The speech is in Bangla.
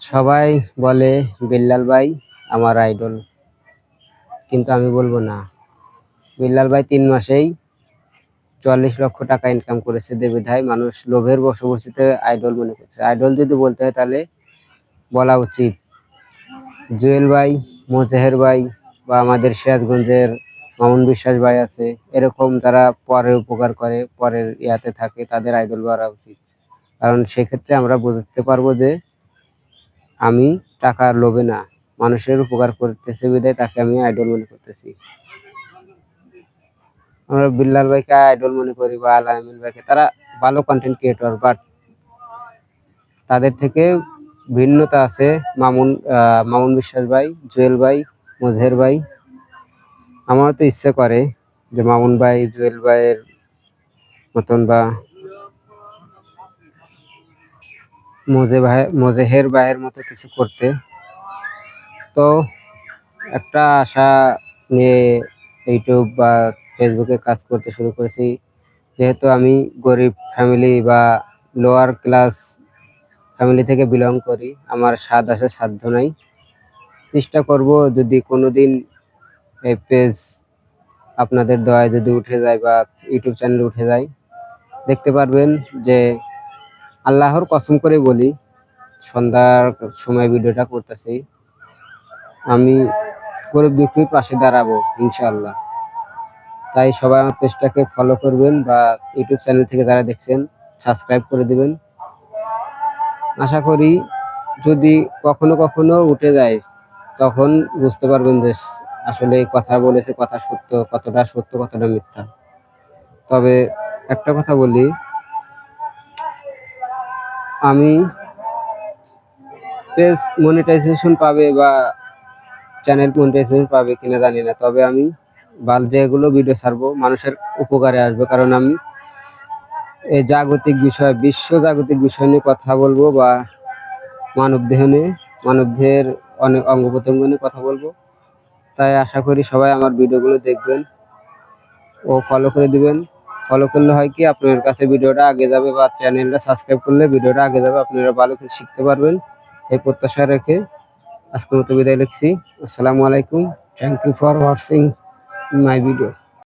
সবাই বলে বিল্লাল ভাই আমার আইডল, কিন্তু আমি বলবো না। বিল্লাল ভাই 3 মাসেই 44 লক্ষ টাকা ইনকাম করেছে, দেবিধায় মানুষ লোভের বশবর্তীতে আইডল মনে করছে। আইডল যদি বলতে হয় তাহলে বলা উচিত জুয়েল ভাই, মোজাহের ভাই বা আমাদের সিরাজগঞ্জের মামুন বিশ্বাস ভাই আছে, এরকম যারা পরের উপকার করে, পরের ইয়াতে থাকে, তাদের আইডল করা উচিত। কারণ সেক্ষেত্রে আমরা বুঝতে পারবো যে আমি টাকার লোভে না, মানুষের উপকার করতেছে বিধায় তাকে আমি আইডল মনে করতেছি। আমরা বিল্লাল ভাইকে আইডল মনে করি বা আলামিন ভাইকে, তারা ভালো কন্টেন্ট ক্রিয়েটর, বাট তাদের থেকে ভিন্নতা আছে মামুন বিশ্বাস ভাই, জুয়েল ভাই, মোজহের ভাই। আমার তো ইচ্ছে করে যে মামুন ভাই, জুয়েল ভাইয়ের মতন বা মোজেহের ভাইয়ের মতো কিছু করতে। তো একটা আশা নিয়ে ইউটিউব বা ফেসবুকে কাজ করতে শুরু করেছি। যেহেতু আমি গরিব ফ্যামিলি বা লোয়ার ক্লাস ফ্যামিলি থেকে বিলং করি, আমার স্বাদ আছে সাধ্য নাই। চেষ্টা করব যদি কোনোদিন এই পেজ আপনাদের দয়ায় যদি উঠে যায় বা ইউটিউব চ্যানেল উঠে যায়, দেখতে পারবেন যে আল্লাহর কসম করে বলি, সন্ধ্যার সময় ভিডিওটা করতেছি, আমি গরিব দুঃখীর পাশে দাঁড়াবো ইনশাআল্লাহ। তাই সবাই আমার পেজটাকে ফলো করবেন বা ইউটিউব চ্যানেল থেকে যারা দেখছেন সাবস্ক্রাইব করে দিবেন। আশা করি যদি কখনো কখনো উঠে যায়, তখন বুঝতে পারবেন যে আসলে কথা বলেছে, কথা সত্য, কতটা সত্য, কতটা মিথ্যা। তবে একটা কথা বলি, আমি পেজ মনিটাইজেশন পাবে বা চ্যানেল মনিটাইজেশন পাবে কিনা জানি না, তবে আমি যেগুলো ভিডিও ছাড়বো মানুষের উপকারে আসবে। কারণ আমি এই জাগতিক বিষয়, বিশ্ব জাগতিক বিষয় নিয়ে কথা বলবো বা মানবদেহ নিয়ে, মানবদেহের অনেক অঙ্গ প্রত্যঙ্গ নিয়ে কথা বলবো। তাই আশা করি সবাই আমার ভিডিওগুলো দেখবেন ও ফলো করে দিবেন। ফলো করলে হয় কি, আপনার কাছে ভিডিওটা আগে যাবে বা চ্যানেলটা সাবস্ক্রাইব করলে ভিডিওটা আগে যাবে, আপনারা ভালো কিছু শিখতে পারবেন। এই প্রত্যাশা রেখে আজকের মতো বিদায় লিখছি। আসসালামু আলাইকুম। Thank you for watching my video.